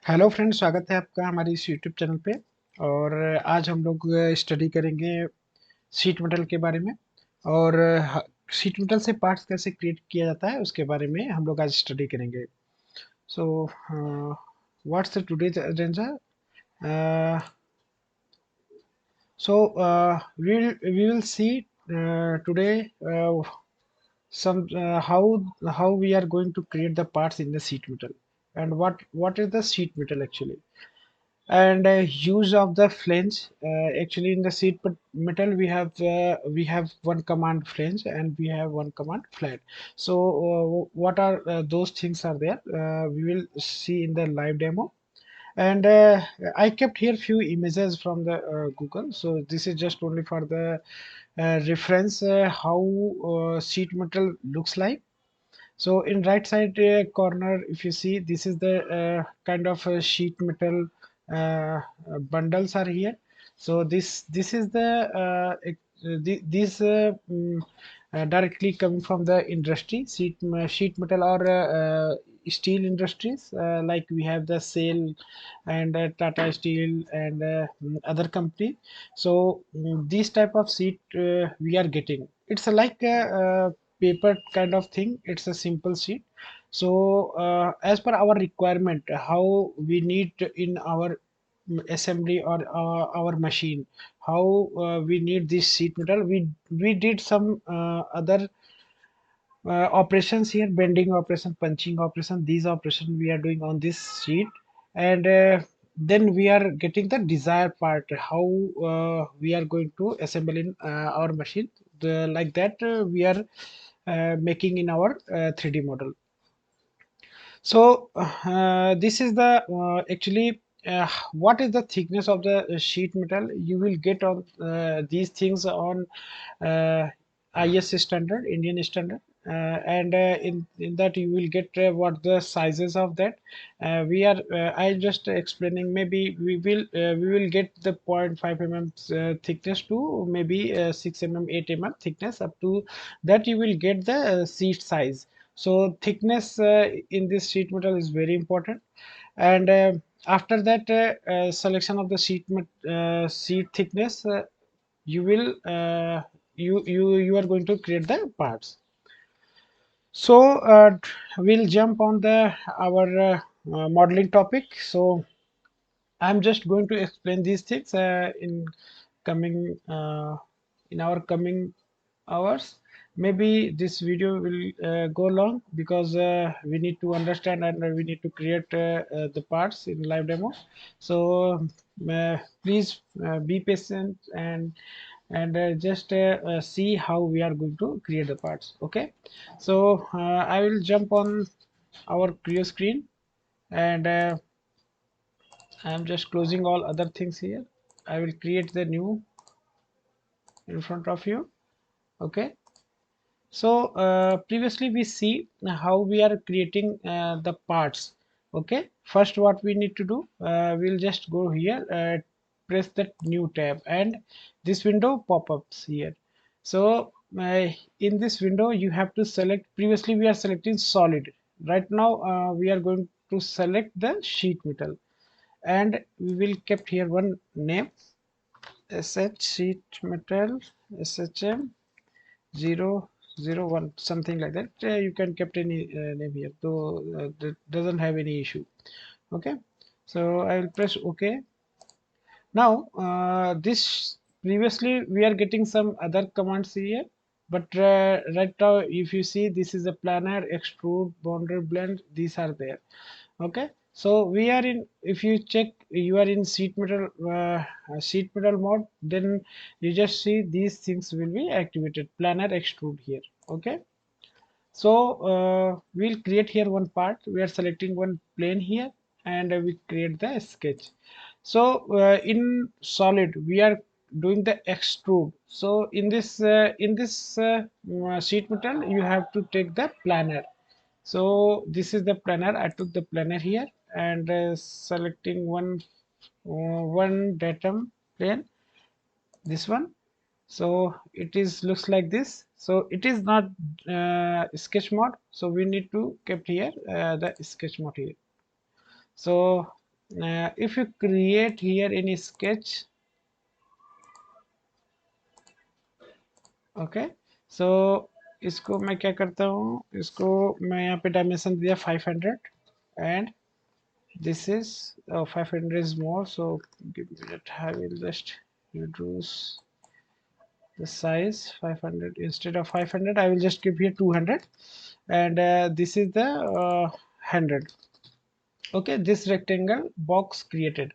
Hello friends, स्वागत है आपका हमारे इस यूट्यूब चैनल पे। और आज हम लोग स्टडी करेंगे शीट मेटल के बारे में। और शीट मेटल से पार्ट्स कैसे क्रिएट किया जाता है उसके बारे में हम लोग आज स्टडी करेंगे। So what's the today's agenda? We will see today some how we are going to create the parts in the sheet metal, and what is the sheet metal actually, and use of the flange. Actually in the metal we have one command flange and we have one command flat. So what are those things are there, we will see in the live demo. And I kept here few images from the Google, so this is just only for the reference how sheet metal looks like. So in right side corner, if you see, this is the kind of sheet metal bundles are here. So this is the this directly coming from the industry, sheet metal or steel industries, like we have the SAIL and Tata Steel and other company. So this type of sheet we are getting. It's like a paper kind of thing. It's a simple sheet. So as per our requirement, how we need in our assembly or our machine, how we need this sheet metal, we did some other operations here: bending operation, punching operation. These operations we are doing on this sheet. And then we are getting the desired part, how we are going to assemble in our machine. Like that we are making in our 3D model. So this is the actually what is the thickness of the sheet metal. You will get on these things on uh, IS standard, Indian standard, and in that you will get what the sizes of that. We are I just explaining. Maybe we will get the 0.5 mm thickness to maybe 6 mm, 8 mm thickness. Up to that you will get the sheet size. So thickness in this sheet metal is very important. And after that selection of the sheet thickness, you will you are going to create the parts. So we'll jump on the our modeling topic. So I'm just going to explain these things coming in our coming hours. Maybe this video will go long because we need to understand and we need to create the parts in live demo. So please be patient and just see how we are going to create the parts. Okay, so I will jump on our Creo screen, and I am just closing all other things here. I will create the new in front of you. Okay, so previously we see how we are creating the parts. Okay, first what we need to do, we'll just go here, press that new tab, and this window pop-ups here. So in this window you have to select. Previously we are selecting solid. Right now we are going to select the sheet metal, and we will kept here one name: sh sheet metal shm 001, something like that. You can kept any name here, though that doesn't have any issue. Okay, so I will press OK. Now this previously we are getting some other commands here, but right now if you see, this is a planar, extrude, boundary, blend. These are there. Okay, so we are in, if you check, you are in sheet metal mode, then you just see these things will be activated: planar, extrude here. Okay, so we'll create here one part. We are selecting one plane here, and we create the sketch. So in solid we are doing the extrude. So in this sheet metal you have to take the planar. So this is the planar. I took the planar here, and selecting one datum plane, this one. So it is looks like this. So it is not sketch mode, so we need to keep here the sketch mode here. So if you create here any sketch, okay, so इसको मैं क्या करता हूँ, इसको मैं यहाँ पे dimension दिया 500 and this is 500 is more, so give me that. I will just reduce the size 500. Instead of 500 I will just give here 200, and this is the 100. Okay, this rectangle box created.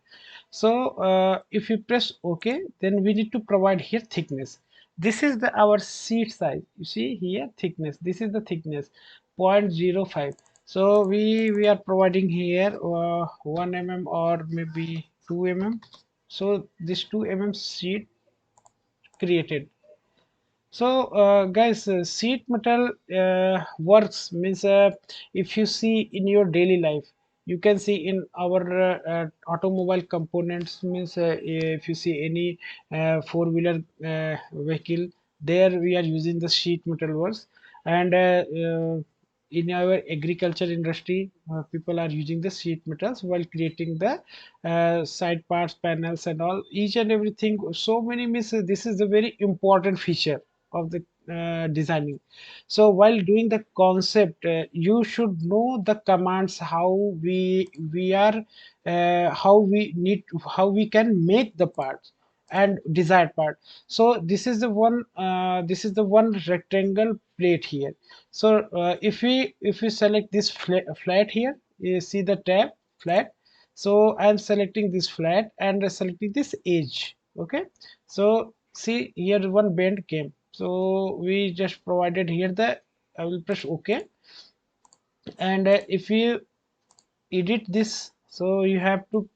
So if you press OK, then we need to provide here thickness. This is the our sheet size. You see here thickness, this is the thickness 0.05. So we are providing here 1 mm or maybe 2 mm. So this 2 mm sheet created. So guys, sheet metal works means, if you see in your daily life, you can see in our automobile components, means if you see any four-wheeler vehicle, there we are using the sheet metal works. And in our agriculture industry, people are using the sheet metals while creating the side parts, panels and all, each and everything. So many means, this is a very important feature of the designing. So while doing the concept, you should know the commands, how we are how we need how we can make the parts and desired part. So this is the one rectangle plate here. So if we select this flat here, you see the tab flat. So I am selecting this flat and selecting this edge. Okay, so see here one bend came, so we just provided here the, I will press OK. And if you edit this, so you have to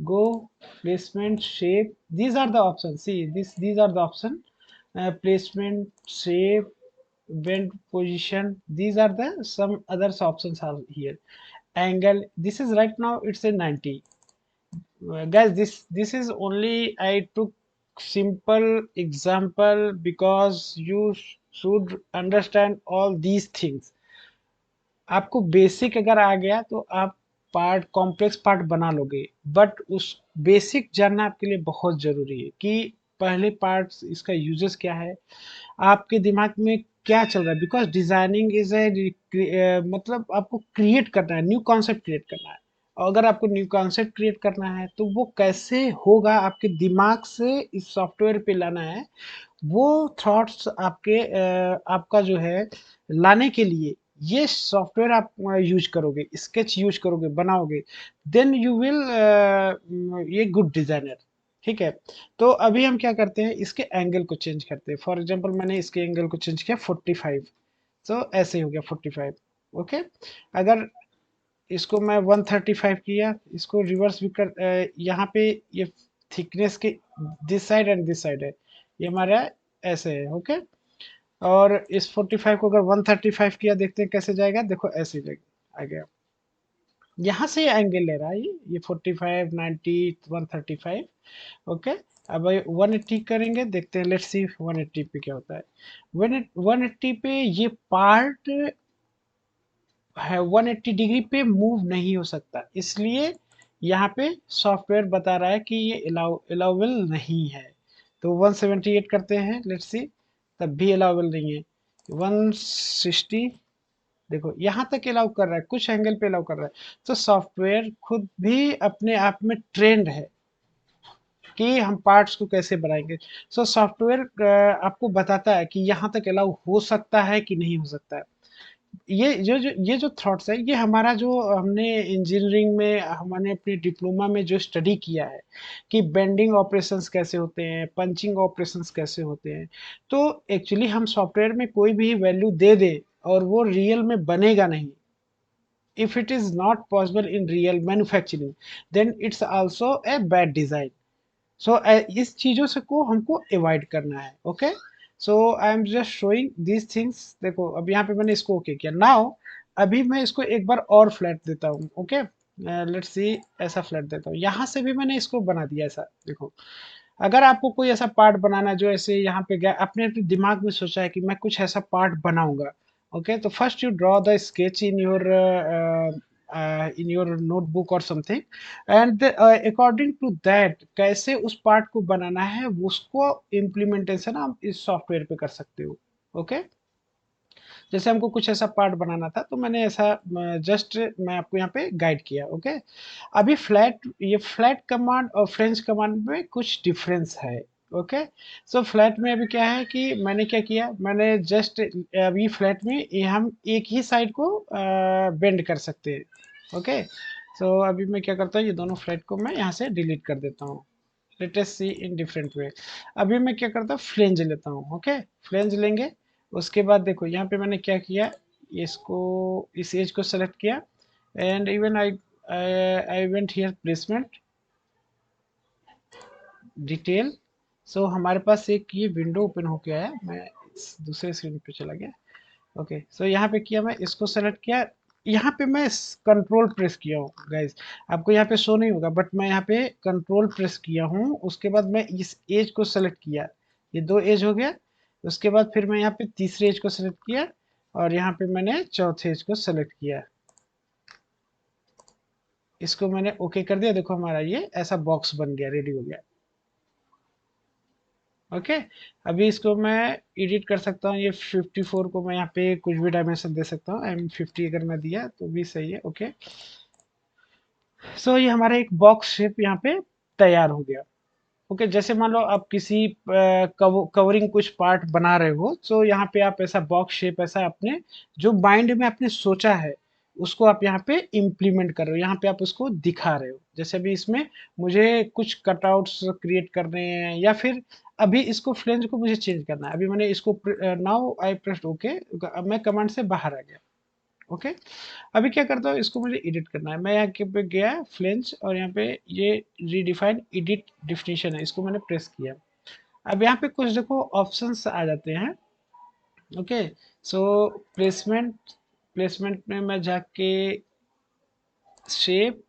go placement, shape, these are the options. See this, these are the option, placement, shape, bend, position, these are the some others options are here. Angle, this is right now it's a 90. Guys, this is only I took simple example because you should understand all these things. आपको basic अगर आ गया तो आप part, complex part बना लोगे, but उस basic जानना आपके लिए बहुत जरूरी है कि पहले पार्ट्स, इसका यूजेस क्या है, आपके दिमाग में क्या चल रहा है, बिकॉज डिजाइनिंग इज ए मतलब आपको क्रिएट करना है, न्यू कॉन्सेप्ट क्रिएट करना है। और अगर आपको न्यू कॉन्सेप्ट क्रिएट करना है तो वो कैसे होगा, आपके दिमाग से इस सॉफ्टवेयर पे लाना है, वो थॉट्स आपके आपका जो है लाने के लिए ये सॉफ्टवेयर आप यूज करोगे, स्केच यूज करोगे, बनाओगे, देन यू विल ये गुड डिजाइनर। ठीक है, तो अभी हम क्या करते हैं, इसके एंगल को चेंज करते हैं। फॉर एग्जांपल मैंने इसके एंगल को चेंज किया 45, तो ऐसे हो गया 45। ओके, अगर इसको मैं 135 किया, इसको रिवर्स भी कर यहाँ पे ये थिकनेस के this side and this side है, ये हमारा ऐसे है। ओके, और इस 45 को अगर 135 किया, देखते हैं कैसे जाएगा, देखो ऐसे आ गया, यहाँ से एंगल ले रहा है ये 45, 90, 135। ओके, अब 180 करेंगे, देखते हैं, लेट्स सी 180 पे क्या होता है। 180 पे ये पार्ट है 180 डिग्री पे मूव नहीं हो सकता, इसलिए यहाँ पे सॉफ्टवेयर बता रहा है कि ये अलाउबल नहीं है। तो 178 करते हैं, लेट्स सी, तब भी अलाउबल नहीं है। 160, देखो यहाँ तक अलाउ कर रहा है, कुछ एंगल पे अलाउ कर रहा है। तो सॉफ्टवेयर खुद भी अपने आप में ट्रेंड है कि हम पार्ट्स को कैसे बनाएंगे। सो सॉफ्टवेयर आपको बताता है कि यहाँ तक अलाउ हो सकता है कि नहीं हो सकता है। ये जो थॉट्स है, ये हमारा जो हमने इंजीनियरिंग में, हमने अपने डिप्लोमा में जो स्टडी किया है कि बेंडिंग ऑपरेशंस कैसे होते हैं, पंचिंग ऑपरेशंस कैसे होते हैं। तो एक्चुअली हम सॉफ्टवेयर में कोई भी वैल्यू दे दें और वो रियल में बनेगा नहीं, if it is not possible in real manufacturing, then it's also a bad design. सो इस चीजों से को हमको अवॉइड करना है। Okay, so I am just showing these things. देखो अब यहाँ पे मैंने इसको ओके किया। नाउ अभी मैं इसको एक बार और फ्लैट देता हूँ। ओके, लेट्स सी, ऐसा फ्लैट देता हूँ, यहाँ से भी मैंने इसको बना दिया ऐसा। देखो, अगर आपको कोई ऐसा पार्ट बनाना है जो ऐसे यहाँ पे गया, अपने अपने दिमाग में सोचा है कि मैं कुछ ऐसा पार्ट बनाऊंगा। ओके, तो first you draw the sketch in your in your notebook or something, and according to that कैसे उस पार्ट को बनाना है उसको इम्प्लीमेंटेशन आप इस सॉफ्टवेयर पे कर सकते हो। ओके, जैसे हमको कुछ ऐसा पार्ट बनाना था तो मैंने ऐसा जस्ट मैं आपको यहाँ पे गाइड किया। ओके, अभी ये फ्लैट कमांड और फ्रेंच कमांड में कुछ डिफरेंस है। ओके, सो फ्लैट में अभी क्या है कि मैंने क्या किया, मैंने जस्ट अभी फ्लैट में ये हम एक ही साइड को बेंड कर सकते हैं। ओके, सो अभी मैं क्या करता हूँ, ये दोनों फ्लैट को मैं यहाँ से डिलीट कर देता हूँ। Let us see in different way. अभी मैं क्या करता हूँ, फ्लेंज लेता हूँ। ओके, फ्लेंज लेंगे, उसके बाद देखो यहाँ पे मैंने क्या किया, इसको इस एज को सेलेक्ट किया, and even I went here placement detail. So हमारे पास एक ये विंडो ओपन होके आया, मैं इस दूसरे स्क्रीन पे चला गया। ओके, सो यहाँ पे किया, मैं इसको सेलेक्ट किया, यहाँ पे मैं कंट्रोल प्रेस किया हूँ गाइज, आपको यहाँ पे शो नहीं होगा बट मैं यहाँ पे कंट्रोल प्रेस किया हूँ। उसके बाद मैं इस एज को सेलेक्ट किया, ये दो एज हो गया। उसके बाद फिर मैं यहाँ पे तीसरे एज को सेलेक्ट किया, और यहाँ पे मैंने चौथे एज को सेलेक्ट किया, इसको मैंने ओके कर दिया। देखो हमारा ये ऐसा बॉक्स बन गया, रेडी हो गया। ओके, अभी इसको मैं एडिट कर सकता हूँ, ये 54 को मैं यहाँ पे कुछ भी डायमेंशन दे सकता हूँ, M50 अगर मैं दिया तो भी सही है। ओके, सो ये हमारा एक बॉक्स शेप यहाँ पे तैयार हो गया। ओके, जैसे मान लो आप किसी कवरिंग कुछ पार्ट बना रहे हो, तो यहाँ पे आप ऐसा बॉक्स शेप, ऐसा अपने जो माइंड में आपने सोचा है उसको आप यहाँ पे इम्प्लीमेंट कर रहे हो, यहाँ पे आप उसको दिखा रहे हो। जैसे अभी इसमें मुझे कुछ कटआउट्स क्रिएट करने हैं, या फिर अभी इसको फ्लेंज को मुझे चेंज करना है, अभी मैंने इसको नाउ आई प्रेस्ड ओके, अब मैं कमांड से बाहर आ गया। ओके, अभी क्या करता हूँ, इसको मुझे एडिट करना है, मैं यहाँ के पे गया फ्लेंज, और यहाँ पे ये रीडिफाइन एडिट डिफिनीशन है, इसको मैंने प्रेस किया। अब यहाँ पे कुछ देखो ऑप्शंस आ जाते हैं। ओके, सो प्लेसमेंट, प्लेसमेंट में मैं जाके शेप,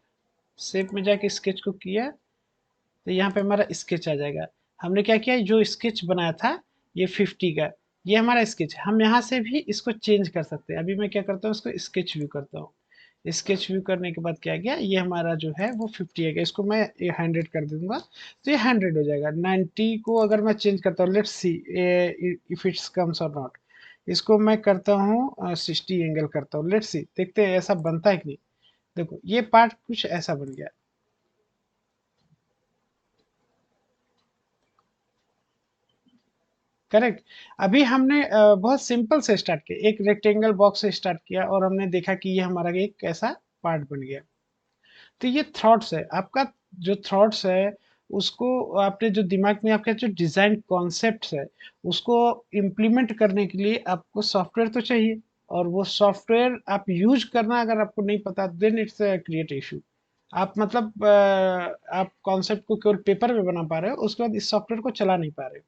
शेप में जाके स्केच को किया, तो यहाँ पे हमारा स्केच आ जाएगा। हमने क्या किया, जो स्केच बनाया था ये 50 का, ये हमारा स्केच, हम यहाँ से भी इसको चेंज कर सकते हैं। अभी मैं क्या करता हूँ, इसको स्केच व्यू करता हूँ। स्केच व्यू करने के बाद क्या गया, ये हमारा जो है वो 50 है, इसको मैं 100 कर दूंगा, तो ये 100 हो जाएगा। 90 को अगर मैं चेंज करता हूँ, let's see if it's comes और नॉट, इसको मैं करता हूँ 60 एंगल करता हूँ, लेट्स सी देखते हैं ऐसा बनता है कि नहीं। देखो ये पार्ट कुछ ऐसा बन गया, करेक्ट। अभी हमने बहुत सिंपल से स्टार्ट किया, एक रेक्टेंगल बॉक्स से स्टार्ट किया, और हमने देखा कि ये हमारा एक कैसा पार्ट बन गया। तो ये थॉट्स है आपका, जो थॉट्स है उसको आपने जो दिमाग में आपका जो डिजाइन कॉन्सेप्ट्स है उसको इम्प्लीमेंट करने के लिए आपको सॉफ्टवेयर तो चाहिए, और वो सॉफ्टवेयर आप यूज करना अगर आपको नहीं पता, देन इट्स क्रिएट इशू। आप मतलब आप कॉन्सेप्ट को केवल पेपर पे बना पा रहे हो, उसके बाद इस सॉफ्टवेयर को चला नहीं पा रहे हो।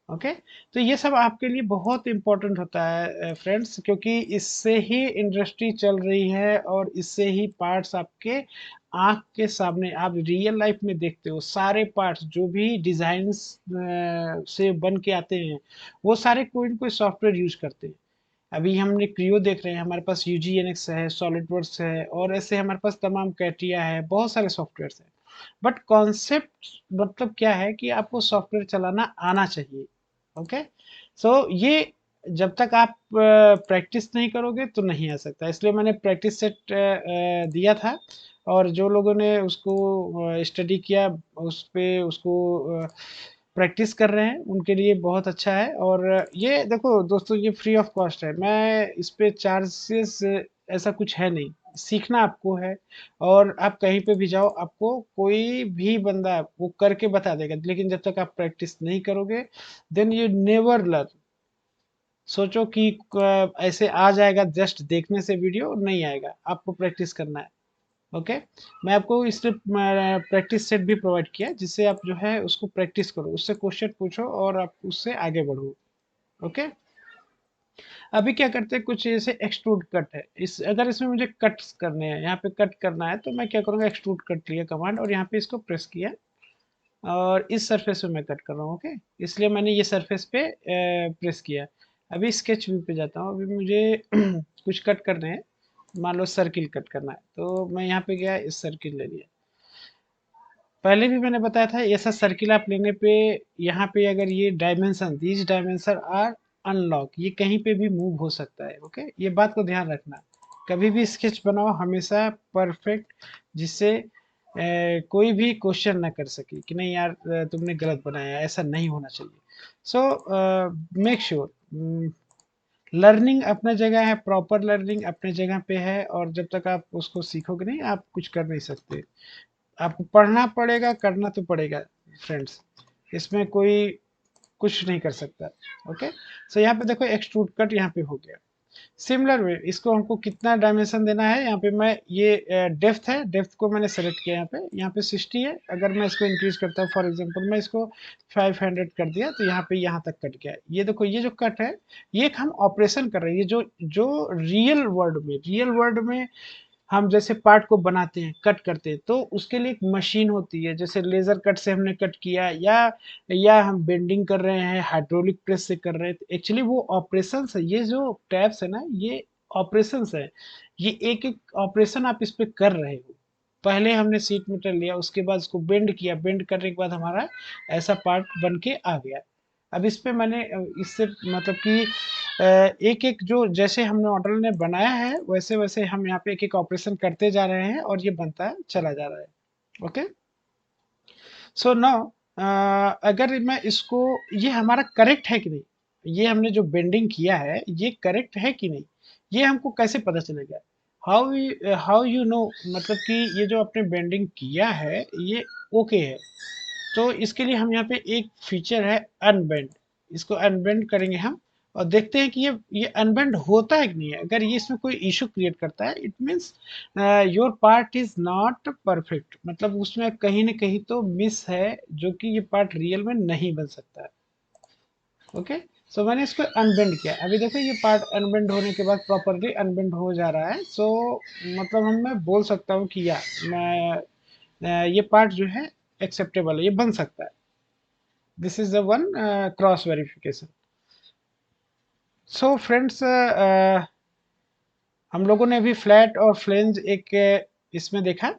ओके, तो ये सब आपके लिए बहुत इंपॉर्टेंट होता है फ्रेंड्स, क्योंकि इससे ही इंडस्ट्री चल रही है, और इससे ही पार्ट्स आपके आंख के सामने आप रियल लाइफ में देखते हो। सारे पार्ट्स जो भी डिजाइन्स से बन के आते हैं, वो सारे कोई ना कोई सॉफ्टवेयर यूज करते हैं। अभी हमने क्रियो देख रहे हैं, हमारे पास UGNX है, सॉलिडवर्क्स है, और ऐसे हमारे पास तमाम कैटिया है, बहुत सारे सॉफ्टवेयर हैं। बट कॉन्सेप्ट मतलब क्या है कि आपको सॉफ्टवेयर चलाना आना चाहिए। ओके, सो ये जब तक आप प्रैक्टिस नहीं करोगे तो नहीं आ सकता, इसलिए मैंने प्रैक्टिस सेट दिया था, और जो लोगों ने उसको स्टडी किया उस पे उसको प्रैक्टिस कर रहे हैं उनके लिए बहुत अच्छा है। और ये देखो दोस्तों, ये फ्री ऑफ कॉस्ट है, मैं इस पे चार्जेस ऐसा कुछ है नहीं, सीखना आपको है। और आप कहीं पे भी जाओ, आपको कोई भी बंदा वो करके बता देगा, लेकिन जब तक आप प्रैक्टिस नहीं करोगे, देन यू नेवर लर्न। सोचो कि ऐसे आ जाएगा जस्ट देखने से वीडियो, नहीं आएगा, आपको प्रैक्टिस करना है। ओके, मैं आपको इससे प्रैक्टिस सेट भी प्रोवाइड किया, जिससे आप जो है उसको प्रैक्टिस करो, उससे क्वेश्चन पूछो और आप उससे आगे बढ़ो। ओके, अभी क्या करते हैं, कुछ जैसे एक्सट्रूड कट है, इस अगर इसमें मुझे कट करने हैं, यहाँ पे कट करना है, तो मैं क्या करूँगा, एक्सट्रूड कट लिया कमांड, और यहाँ पे इसको प्रेस किया, और इस सरफेस पे मैं कट कर रहा हूँ। ओके, इसलिए मैंने ये सरफेस पे प्रेस किया। अभी स्केच व्यू पे जाता हूँ, अभी मुझे कुछ कट करने हैं, मान लो सर्किल कट करना है, तो मैं यहाँ पे गया, इस सर्किल ले लिया। पहले भी मैंने बताया था, ऐसा सर्किल आप लेने पे यहाँ पे अगर ये dimension, these dimension are unlock, ये कहीं पे भी मूव हो सकता है। ओके, ये बात को ध्यान रखना। कभी भी स्केच बनाओ हमेशा परफेक्ट, जिससे कोई भी क्वेश्चन ना कर सके कि नहीं यार तुमने गलत बनाया, ऐसा नहीं होना चाहिए। सो मेक श्योर लर्निंग अपने जगह है, प्रॉपर लर्निंग अपने जगह पे है, और जब तक आप उसको सीखोगे नहीं, आप कुछ कर नहीं सकते। आपको पढ़ना पड़ेगा, करना तो पड़ेगा फ्रेंड्स, इसमें कोई कुछ नहीं कर सकता। ओके, सो यहाँ पे देखो एक्सट्रूड कट यहाँ पे हो गया। सिमिलर वे इसको हमको कितना डायमेंशन देना है, यहाँ पे मैं ये डेप्थ है, डेप्थ को मैंने सेलेक्ट किया, यहाँ पे 60 है। अगर मैं इसको इंक्रीज करता हूँ, फॉर एग्जांपल मैं इसको 500 कर दिया, तो यहाँ पे यहाँ तक कट गया। ये देखो, ये जो कट है, ये एक हम ऑपरेशन कर रहे हैं। ये जो जो रियल वर्ल्ड में हम जैसे पार्ट को बनाते हैं, कट करते हैं, तो उसके लिए एक मशीन होती है। जैसे लेजर कट से हमने कट किया, या हम बेंडिंग कर रहे हैं, हाइड्रोलिक प्रेस से कर रहे हैं, तो एक्चुअली वो ऑपरेशंस है। ये जो टैब्स है ना, ये ऑपरेशंस है। ये एक एक ऑपरेशन आप इस पे कर रहे हो। पहले हमने सीट मीटर लिया, उसके बाद उसको बेंड किया, बेंड करने के बाद हमारा ऐसा पार्ट बन के आ गया। अब इस पे मैंने इससे मतलब कि एक एक जो जैसे हमने ऑर्डर ने बनाया है, वैसे वैसे हम यहाँ पे एक एक ऑपरेशन करते जा रहे हैं, और ये बनता है चला जा रहा है। ओके, सो नाउ अगर मैं इसको, ये हमारा करेक्ट है कि नहीं, ये हमने जो बेंडिंग किया है ये करेक्ट है कि नहीं, ये हमको कैसे पता चलेगा? हाउ यू नो, मतलब कि ये जो आपने बेंडिंग किया है ये ओके है। तो इसके लिए हम यहाँ पे एक फीचर है अनबेंड, इसको अनबेंड करेंगे हम, और देखते हैं कि ये अनबेंड होता है कि नहीं है। अगर ये इसमें कोई इशू क्रिएट करता है, it means your part is not perfect, मतलब उसमें कहीं ना कहीं तो मिस है, जो कि ये पार्ट रियल में नहीं बन सकता है। ओके, सो मैंने इसको अनबेंड किया। अभी देखो ये पार्ट अनबेंड होने के बाद प्रॉपरली अनबेंड हो जा रहा है। सो मतलब मैं बोल सकता हूँ कि या मैं ये पार्ट जो है एक्सेप्टेबल है, ये बन सकता है। This is the one cross verification. So friends, हम लोगों ने अभी फ्लैट और फ्लेंज एक इसमें देखा,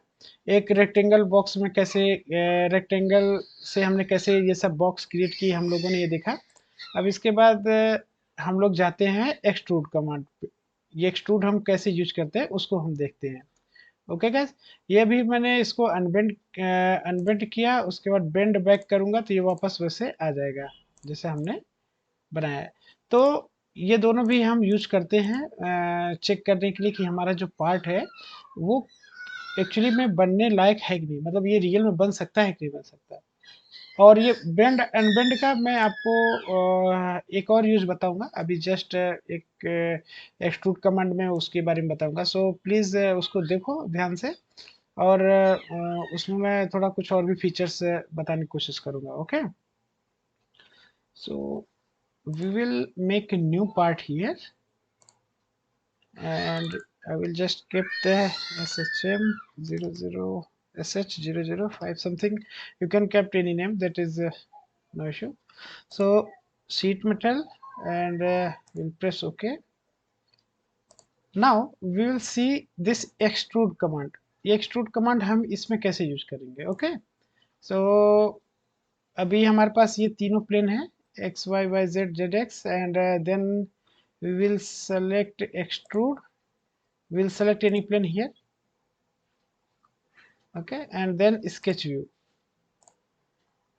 एक रेक्टेंगल बॉक्स में कैसे, रेक्टेंगल से हमने कैसे ये सब बॉक्स क्रिएट की, हम लोगों ने ये देखा। अब इसके बाद हम लोग जाते हैं एक्सट्रूड कमांड पे। ये एक्सट्रूड हम कैसे यूज करते हैं उसको हम देखते हैं। ओके गाइस, ये भी मैंने इसको अनबेंड अनबेंड किया, उसके बाद बेंड बैक करूंगा तो ये वापस वैसे आ जाएगा जैसे हमने बनाया है। तो ये दोनों भी हम यूज करते हैं चेक करने के लिए कि हमारा जो पार्ट है वो एक्चुअली में बनने लायक है कि नहीं, मतलब ये रियल में बन सकता है कि नहीं बन सकता। और ये बेंड अनबेंड का मैं आपको एक और यूज बताऊंगा, अभी जस्ट एक एक्सट्रूड कमांड में उसके बारे में बताऊंगा। सो प्लीज उसको देखो ध्यान से, और उसमें मैं थोड़ा कुछ और भी फीचर्स बताने की कोशिश करूंगा। Okay, so we will make a new part here, and I will just keep the SHM 00 SH005 something. You can keep any name, that is no issue. So sheet metal, and we'll press OK. Now we will see this extrude command. ये extrude command हम इसमें कैसे use करेंगे? Okay, सो अभी हमारे पास ये तीनों plane है, X Y Y Z Z X, and then we will select extrude, we will select any plane here. Okay, and then sketch view।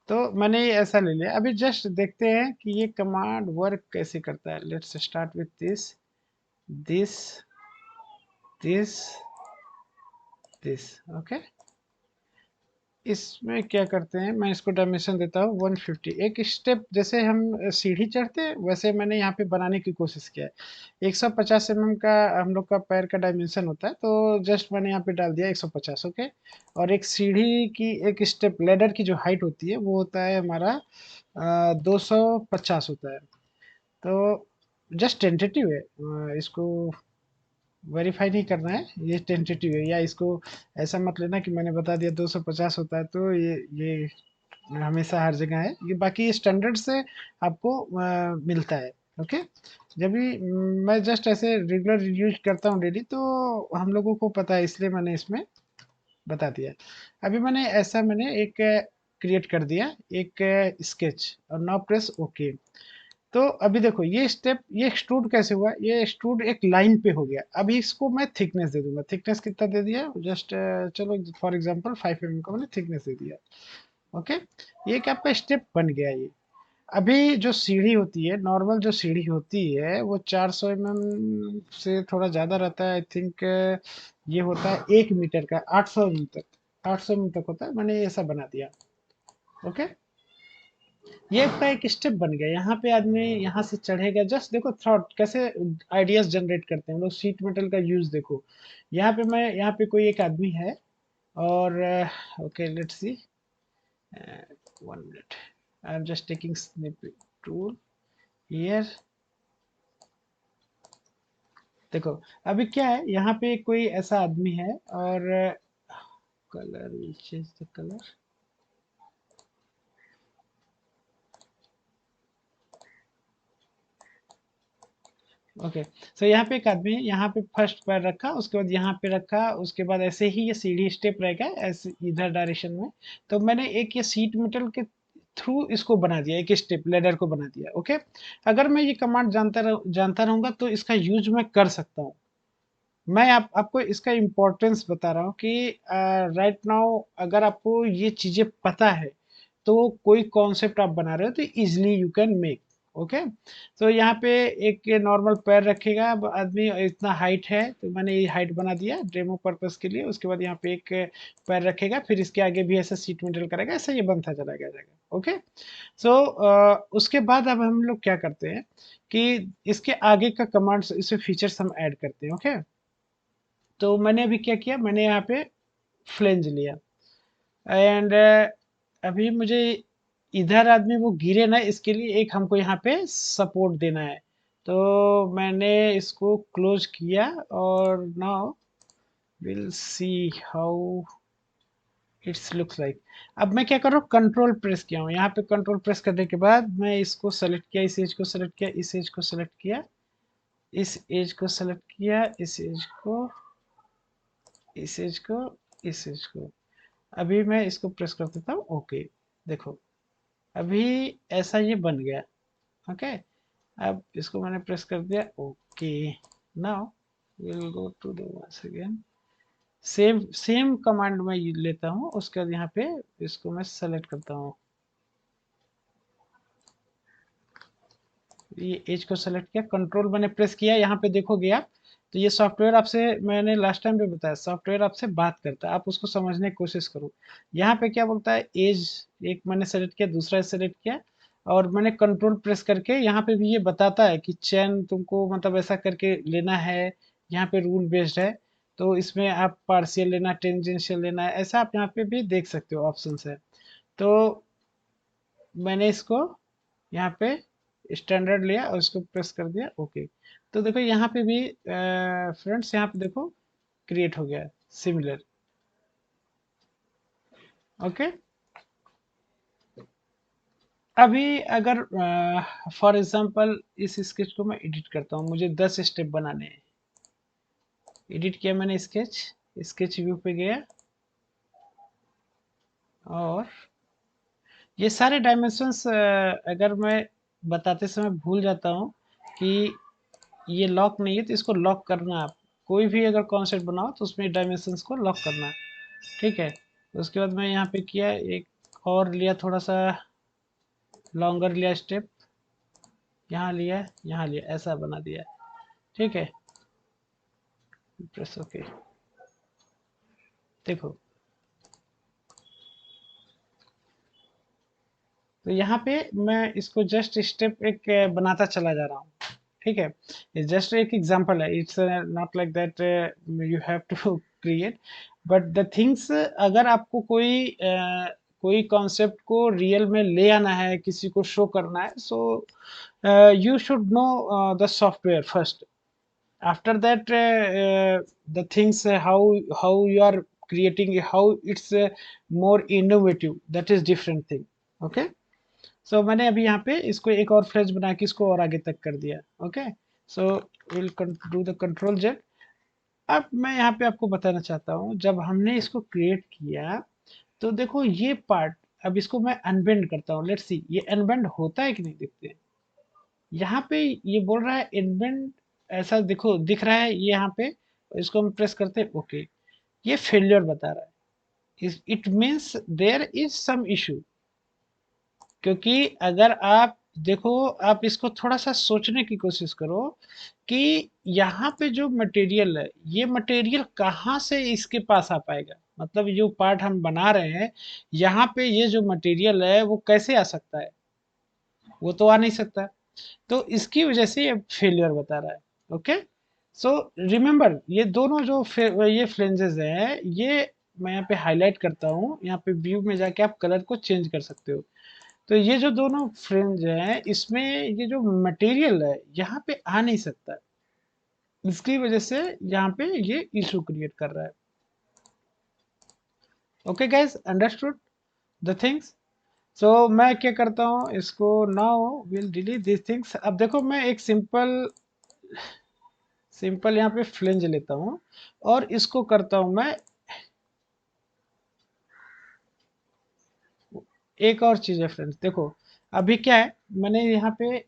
तो मैंने ये ऐसा ले लिया। अभी जस्ट देखते हैं कि ये कमांड वर्क कैसे करता है। Let's start with this this this this. Okay, इसमें क्या करते हैं, मैं इसको डायमेंशन देता हूँ 150। एक स्टेप जैसे हम सीढ़ी चढ़ते हैं वैसे मैंने यहाँ पे बनाने की कोशिश किया है। 150 mm का हम लोग का पैर का डायमेंशन होता है, तो जस्ट मैंने यहाँ पे डाल दिया 150। ओके, और एक सीढ़ी की एक स्टेप लेडर की जो हाइट होती है वो होता है हमारा 250 होता है। तो जस्ट टेंटेटिव है, इसको वेरीफाई नहीं करना है, ये टेंटेटिव है। या इसको ऐसा मत लेना कि मैंने बता दिया 250 होता है तो ये हमेशा हर जगह है। ये बाकी स्टैंडर्ड से आपको मिलता है। ओके। जब भी मैं जस्ट ऐसे रेगुलर यूज करता हूँ डेली, तो हम लोगों को पता है, इसलिए मैंने इसमें बता दिया। अभी मैंने एक क्रिएट कर दिया, एक स्केच, और नाउ प्रेस ओके। तो अभी देखो ये स्टेप, ये एक्सट्रूड कैसे हुआ, ये एक्सट्रूड एक लाइन पे हो गया। अभी इसको मैं थिकनेस दे दूंगा। थिकनेस कितना दे दिया, जस्ट चलो फॉर एग्जांपल 5 mm का मैंने थिकनेस दे दिया। ओके, ये एक आपका स्टेप बन गया ये। अभी जो सीढ़ी होती है, नॉर्मल जो सीढ़ी होती है, वो 400 mm से थोड़ा ज्यादा रहता है, आई थिंक। ये होता है 1 मीटर का, 800 mm तक, 800 mm तक होता है। मैंने ये ऐसा बना दिया। ओके, ये आपका एक स्टेप बन गया। यहाँ पे आदमी यहाँ से चढ़ेगा। जस्ट देखो थॉट कैसे आइडियाज जनरेट करते हैं हम लोग। शीट मेटल का यूज देखो। यहाँ पे कोई एक आदमी है, और okay let's see, 1 minute, I am just taking snip tool here. देखो अभी क्या है, यहाँ पे कोई ऐसा आदमी है, और colour will change the colour. Okay, so यहाँ पे एक आदमी है, यहाँ पे फर्स्ट पैर रखा, उसके बाद यहाँ पे रखा, उसके बाद ऐसे ही ये सीढ़ी स्टेप रहेगा ऐसे इधर डायरेक्शन में। तो मैंने एक ये सीट मेटल के थ्रू इसको बना दिया, एक स्टेप लेडर को बना दिया। ओके, अगर मैं ये कमांड जानता रहूंगा तो इसका यूज मैं कर सकता हूँ। मैं आपको इसका इम्पोर्टेंस बता रहा हूँ कि राइट नाउ अगर आपको ये चीजें पता है, तो कोई कॉन्सेप्ट आप बना रहे हो तो easily you can make. Okay, तो यहाँ पे एक नॉर्मल पैर रखेगा। अब आदमी इतना हाइट है, तो मैंने ये हाइट बना दिया डेमो पर्पस के लिए। उसके बाद यहाँ पे एक पैर रखेगा, फिर इसके आगे भी ऐसा सीट मेटल करेगा, ऐसा ये बनता चला जाएगा। ओके, सो उसके बाद अब हम लोग क्या करते हैं कि इसके आगे का कमांड्स, इसमें फीचर्स हम ऐड करते हैं। ओके, तो मैंने अभी क्या किया, मैंने यहाँ पे फ्लेंज लिया, एंड अभी मुझे इधर आदमी वो गिरे ना, इसके लिए एक हमको यहाँ पे सपोर्ट देना है। तो मैंने इसको क्लोज किया, और now will see how it's looks like. अब मैं क्या कर रहा हूँ, कंट्रोल प्रेस किया हूँ। यहाँ पे कंट्रोल प्रेस करने के बाद मैं इसको सेलेक्ट किया, इस एज को सेलेक्ट किया, इस एज को सेलेक्ट किया, इस एज को सेलेक्ट किया, इस एज को, इस एज को, इस एज को। अभी मैं इसको प्रेस कर देता हूँ ओके। देखो अभी ऐसा ये बन गया। ओके, अब इसको मैंने प्रेस कर दिया okay. Now will go to the once again, same same command में लेता हूँ। उसके बाद यहाँ पे इसको मैं सेलेक्ट करता हूँ, ये एज को सेलेक्ट किया, कंट्रोल मैंने प्रेस किया। यहाँ पे देखोगे आप, तो ये सॉफ्टवेयर आपसे, मैंने लास्ट टाइम भी बताया, सॉफ्टवेयर आपसे बात करता है, आप उसको समझने की कोशिश करो। यहाँ पे क्या बोलता है, एज एक मैंने सेलेक्ट किया, दूसरा सेलेक्ट किया, और मैंने कंट्रोल प्रेस करके यहाँ पे भी ये बताता है कि चैन तुमको मतलब ऐसा करके लेना है। यहाँ पे रूल बेस्ड है, तो इसमें आप पार्शियल लेना, टेंजेंशियल लेना है, ऐसा आप यहाँ पे भी देख सकते हो, ऑप्शन है। तो मैंने इसको यहाँ पे स्टैंडर्ड लिया और इसको प्रेस कर दिया ओके। तो देखो यहाँ पे भी फ्रेंड्स, यहाँ पे देखो क्रिएट हो गया सिमिलर। ओके, अभी अगर फॉर एग्जांपल इस स्केच को मैं एडिट करता हूँ, मुझे 10 स्टेप बनाने हैं। एडिट किया मैंने स्केच, स्केच व्यू पे गया, और ये सारे डायमेंशंस अगर मैं बताते समय भूल जाता हूँ कि ये लॉक नहीं है, तो इसको लॉक करना। आप कोई भी अगर कॉन्सेप्ट बनाओ तो उसमें डायमेंशंस को लॉक करना। ठीक है, उसके बाद मैं यहाँ पे किया, एक और लिया, थोड़ा सा लॉन्गर लिया स्टेप, यहाँ लिया, यहाँ लिया, ऐसा बना दिया। ठीक है, प्रेस ओके। देखो तो यहाँ पे मैं इसको जस्ट स्टेप एक बनाता चला जा रहा हूँ। ठीक है, ये जस्ट एक एग्जांपल है, it's not like that you have to create, but the things, अगर आपको कोई कॉन्सेप्ट को रियल में ले आना है, किसी को शो करना है, सो you should know the software first. After that the things, how you are creating, how it's more innovative, that is different thing. Okay, सो मैंने अभी यहाँ पे इसको एक और फ्लैश बना के इसको और आगे तक कर दिया। Okay, so will do the control Z. अब मैं यहाँ पे आपको बताना चाहता हूँ, जब हमने इसको क्रिएट किया तो देखो ये पार्ट, अब इसको मैं अनबेंड करता हूँ, लेट्स सी ये अनबेंड होता है कि नहीं, देखते हैं। यहाँ पे ये बोल रहा है इनबेंड, ऐसा देखो दिख रहा है ये यहाँ पे, इसको हम प्रेस करते हैं ओके, ये फेलियर बता रहा है, it means there is some issue. क्योंकि अगर आप देखो, आप इसको थोड़ा सा सोचने की कोशिश करो कि यहाँ पे जो मटेरियल है, ये मटेरियल कहाँ से इसके पास आ पाएगा, मतलब जो पार्ट हम बना रहे हैं यहाँ पे ये जो मटेरियल है वो कैसे आ सकता है, वो तो आ नहीं सकता। तो इसकी वजह से ये फेलियर बता रहा है। ओके, सो रिमेंबर ये दोनों जो ये फ्लेंजेस हैं, ये मैं यहाँ पे हाईलाइट करता हूँ, यहाँ पे व्यू में जाके आप कलर को चेंज कर सकते हो। तो ये जो दोनों फ्रेंज हैं, इसमें ये जो मटेरियल है यहाँ पे आ नहीं सकता, इसकी वजह से यहाँ पे ये इशू क्रिएट कर रहा है। Okay guys, understood the things. So मैं क्या करता हूँ, इसको now will delete this things. अब देखो मैं एक सिंपल सिंपल यहाँ पे फ्लेंज लेता हूँ और इसको करता हूँ मैं, एक और चीज है फ्रेंड्स, देखो अभी क्या है, मैंने यहाँ पे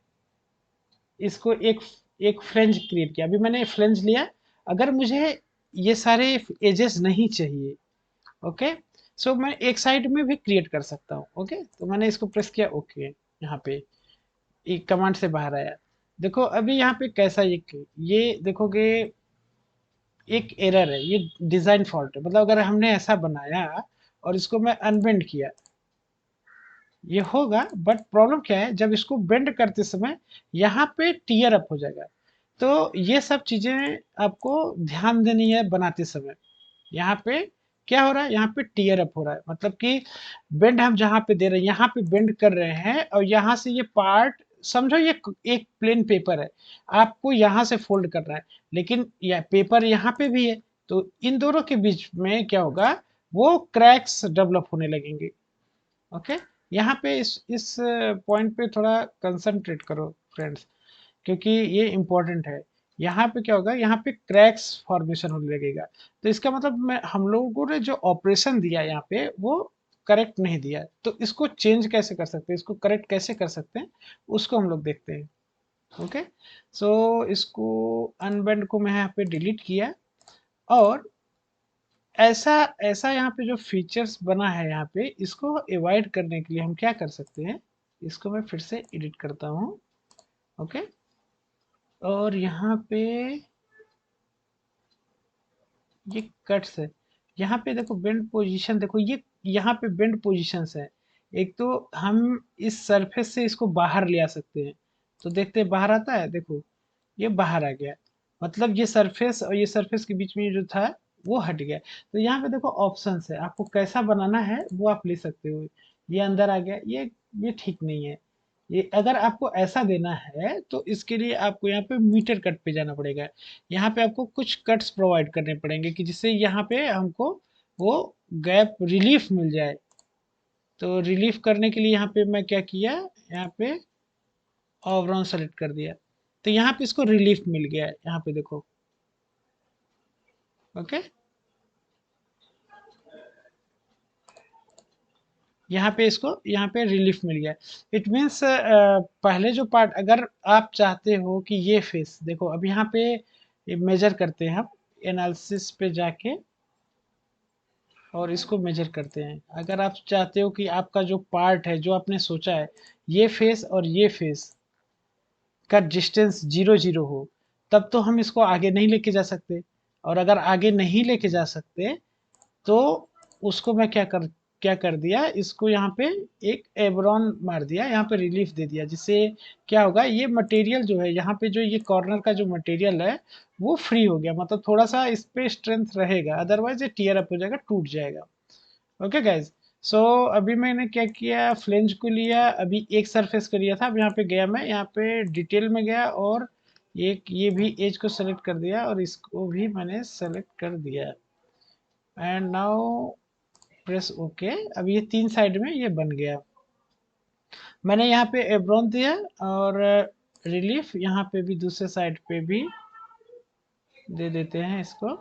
इसको एक एक फ्लेंज क्रिएट किया, अभी मैंने फ्लेंज लिया। अगर मुझे ये सारे एजेस नहीं चाहिए, ओके, सो मैं एक साइड में भी क्रिएट कर सकता हूँ। ओके, तो मैंने इसको प्रेस किया ओके, यहाँ पे एक कमांड से बाहर आया। देखो अभी यहाँ पे कैसा ये देखोगे एक एरर है, ये डिजाइन फॉल्ट है, मतलब अगर हमने ऐसा बनाया और इसको मैं अनबेंड किया, ये होगा, बट प्रॉब्लम क्या है, जब इसको बेंड करते समय यहाँ पे टीयर अप हो जाएगा। तो ये सब चीजें आपको ध्यान देनी है बनाते समय। यहाँ पे क्या हो रहा है, यहाँ पे टीयर अप हो रहा है, मतलब कि बेंड हम जहाँ पे दे रहे हैं यहाँ पे बेंड कर रहे हैं, और यहाँ से ये पार्ट, समझो ये एक प्लेन पेपर है, आपको यहाँ से फोल्ड करना है, लेकिन यह पेपर यहाँ पे भी है, तो इन दोनों के बीच में क्या होगा, वो क्रैक्स डेवलप होने लगेंगे। ओके, यहाँ पे इस पॉइंट पे थोड़ा कंसंट्रेट करो फ्रेंड्स, क्योंकि ये इम्पोर्टेंट है। यहाँ पे क्या होगा, यहाँ पे क्रैक्स फॉर्मेशन होने लगेगा, तो इसका मतलब हम लोगों ने जो ऑपरेशन दिया यहाँ पे वो करेक्ट नहीं दिया, तो इसको चेंज कैसे कर सकते हैं, इसको करेक्ट कैसे कर सकते हैं, उसको हम लोग देखते हैं। ओके, सो इसको अनबेंड को मैं यहाँ पे डिलीट किया, और ऐसा ऐसा यहाँ पे जो फीचर्स बना है यहाँ पे, इसको अवॉइड करने के लिए हम क्या कर सकते हैं, इसको मैं फिर से एडिट करता हूँ। ओके, और यहाँ पे ये कट्स है, यहाँ पे देखो बेंड पोजीशन, देखो ये यहाँ पे बेंड पोजीशंस है। एक तो हम इस सरफेस से इसको बाहर ले आ सकते हैं, तो देखते हैं बाहर आता है, देखो ये बाहर आ गया, मतलब ये सरफेस और ये सरफेस के बीच में जो था वो हट गया। तो यहाँ पे देखो ऑप्शंस है, आपको कैसा बनाना है वो आप ले सकते हो। ये अंदर आ गया, ये ठीक नहीं है। ये अगर आपको ऐसा देना है तो इसके लिए आपको यहाँ पे मीटर कट पे जाना पड़ेगा, यहाँ पे आपको कुछ कट्स प्रोवाइड करने पड़ेंगे कि जिससे यहाँ पे हमको वो गैप रिलीफ मिल जाए। तो रिलीफ करने के लिए यहाँ पे मैं क्या किया, यहाँ पे ओवरऑन सेलेक्ट कर दिया, तो यहाँ पे इसको रिलीफ मिल गया है, यहाँ पे देखो। ओके, यहाँ पे इसको यहाँ पे रिलीफ मिल गया। इट मीन्स पहले जो पार्ट, अगर आप चाहते हो कि ये फेस देखो, अब यहाँ पे मेजर करते हैं हम, एनालिसिस पे जाके और इसको मेजर करते हैं। अगर आप चाहते हो कि आपका जो पार्ट है जो आपने सोचा है, ये फेस और ये फेस का डिस्टेंस 0 0 हो, तब तो हम इसको आगे नहीं लेके जा सकते। और अगर आगे नहीं लेके जा सकते तो उसको मैं क्या कर दिया, इसको यहाँ पे एक एवरॉन मार दिया, यहाँ पे रिलीफ दे दिया, जिससे क्या होगा, ये मटेरियल जो है यहाँ पे जो ये कॉर्नर का जो मटेरियल है वो फ्री हो गया, मतलब थोड़ा सा इस पे स्ट्रेंथ रहेगा, अदरवाइज ये टीयर अप हो जाएगा, टूट जाएगा। ओके गाइज, सो अभी मैंने क्या किया, फ्लेंज को लिया, अभी एक सरफेस को लिया था, अब यहाँ पे गया, मैं यहाँ पे डिटेल में गया और एक ये भी एज को सेलेक्ट कर दिया और इसको भी मैंने सेलेक्ट कर दिया, एंड नाउ प्रेस ओके। अब ये तीन साइड में ये बन गया। मैंने यहाँ पे एब्रोन दिया और रिलीफ यहाँ पे भी दूसरे साइड पे भी दे देते हैं इसको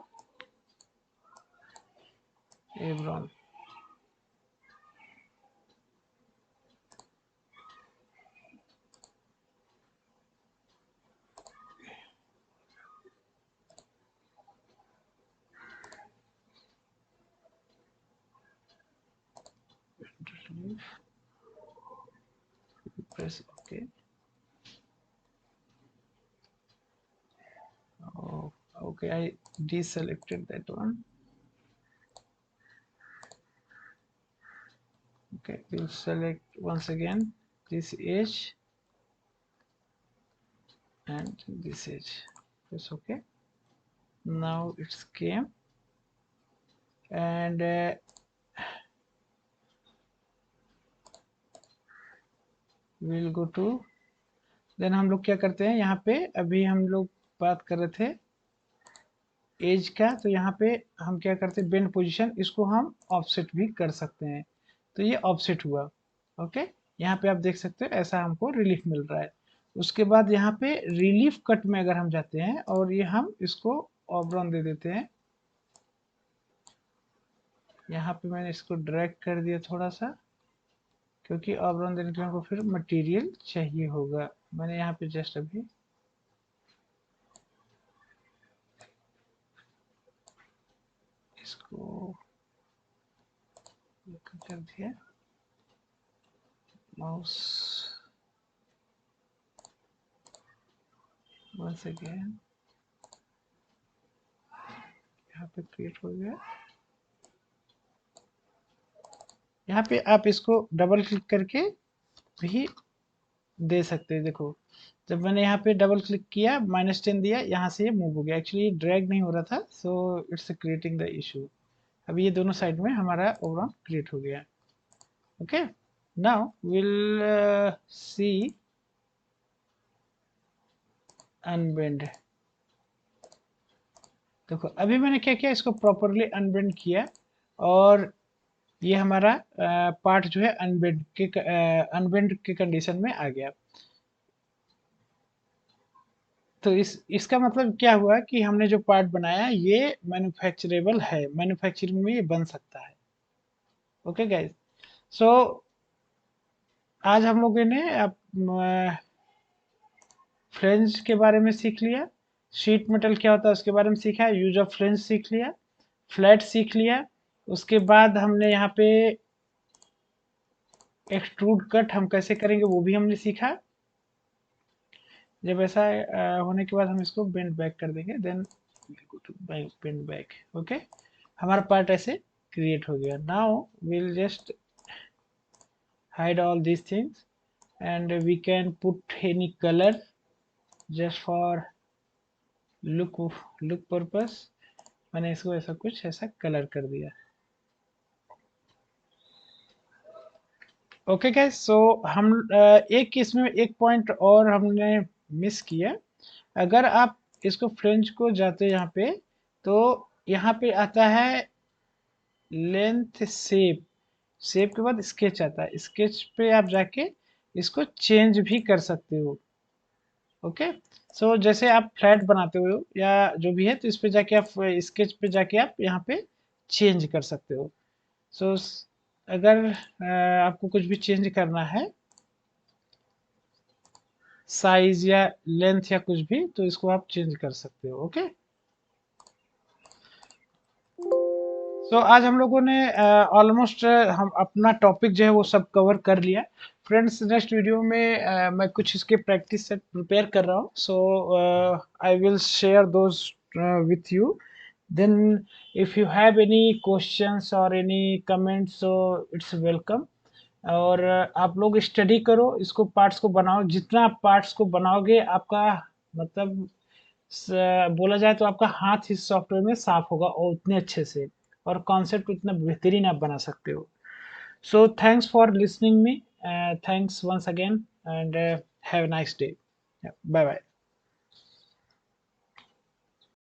एब्रोन। press OK. Oh, okay, I deselected that one. Okay, we'll select once again this edge and this edge. Press OK. Now it's came and we'll go to then हम लोग क्या करते हैं यहाँ पे अभी हम लोग बात कर रहे थे एज का, तो यहाँ पे हम क्या करते हैं बेंड पोजीशन, इसको हम ऑफसेट भी कर सकते हैं। तो ये ऑफसेट हुआ। ओके, यहाँ पे आप देख सकते हो ऐसा हमको रिलीफ मिल रहा है। उसके बाद यहाँ पे रिलीफ कट में अगर हम जाते हैं और ये हम इसको ऑब्रॉन दे देते हैं, यहाँ पे मैंने इसको ड्रैग कर दिया थोड़ा सा, क्योंकि ऑब्रॉन देने के लिए हमको फिर मटेरियल चाहिए होगा। मैंने यहाँ पे जस्ट अभी इसको कर दिया, माउस once again यहाँ पे क्रिएट हो गया। यहाँ पे आप इसको डबल क्लिक करके भी दे सकते हैं। देखो जब मैंने यहाँ पे डबल क्लिक किया -10 दिया, यहाँ से ये मूव हो गया। एक्चुअली ड्रैग नहीं हो रहा था, so it's creating the issue. अभी ये दोनों साइड में हमारा ओवरऑल क्रिएट हो गया। Okay, now will see unbend. देखो अभी मैंने क्या किया, इसको प्रॉपरली अनबेंड किया और ये हमारा पार्ट जो है अनबेंड के कंडीशन में आ गया। तो इसका मतलब क्या हुआ कि हमने जो पार्ट बनाया ये मैन्युफैक्चरेबल है, मैन्युफैक्चरिंग में ये बन सकता है। ओके गाइस, सो आज हम लोगों ने फ्लेंज के बारे में सीख लिया, शीट मेटल क्या होता है उसके बारे में सीखा, यूज ऑफ फ्लेंज सीख लिया, फ्लैट सीख लिया। उसके बाद हमने यहाँ पे एक्सट्रूड कट हम कैसे करेंगे वो भी हमने सीखा। जब ऐसा होने के बाद हम इसको बेंड बैक कर देंगे, देन बेंड बैक। ओके, हमारा पार्ट ऐसे क्रिएट हो गया। Now we'll just hide all these things and we can put any color just for look purpose। मैंने इसको ऐसा कुछ ऐसा कलर कर दिया। ओके गाइस, सो हम एक इसमें एक पॉइंट और हमने मिस किया। अगर आप इसको फ्रेंच को जाते हैं यहाँ पे, तो यहाँ पे आता है लेंथ शेप, शेप के बाद स्केच आता है, स्केच पे आप जाके इसको चेंज भी कर सकते हो। ओके, सो जैसे आप फ्लैट बनाते हो या जो भी है, तो इस पे जाके आप स्केच पे जाके आप यहाँ पे चेंज कर सकते हो। सो अगर आपको कुछ भी चेंज करना है, साइज या लेंथ या कुछ भी, तो इसको आप चेंज कर सकते हो। ओके, सो आज हम लोगों ने ऑलमोस्ट हम अपना टॉपिक जो है वो सब कवर कर लिया। फ्रेंड्स नेक्स्ट वीडियो में मैं कुछ इसके प्रैक्टिस सेट प्रिपेयर कर रहा हूँ, so I will share those with you. Then if you have any questions or any comments, so it's welcome. और आप लोग स्टडी करो, इसको पार्ट्स को बनाओ, जितना आप पार्ट्स को बनाओगे आपका मतलब बोला जाए तो आपका हाथ इस सॉफ्टवेयर में साफ होगा और उतने अच्छे से, और कॉन्सेप्ट उतना बेहतरीन आप बना सकते हो। So thanks for listening me, thanks once again and have a nice day. Bye bye.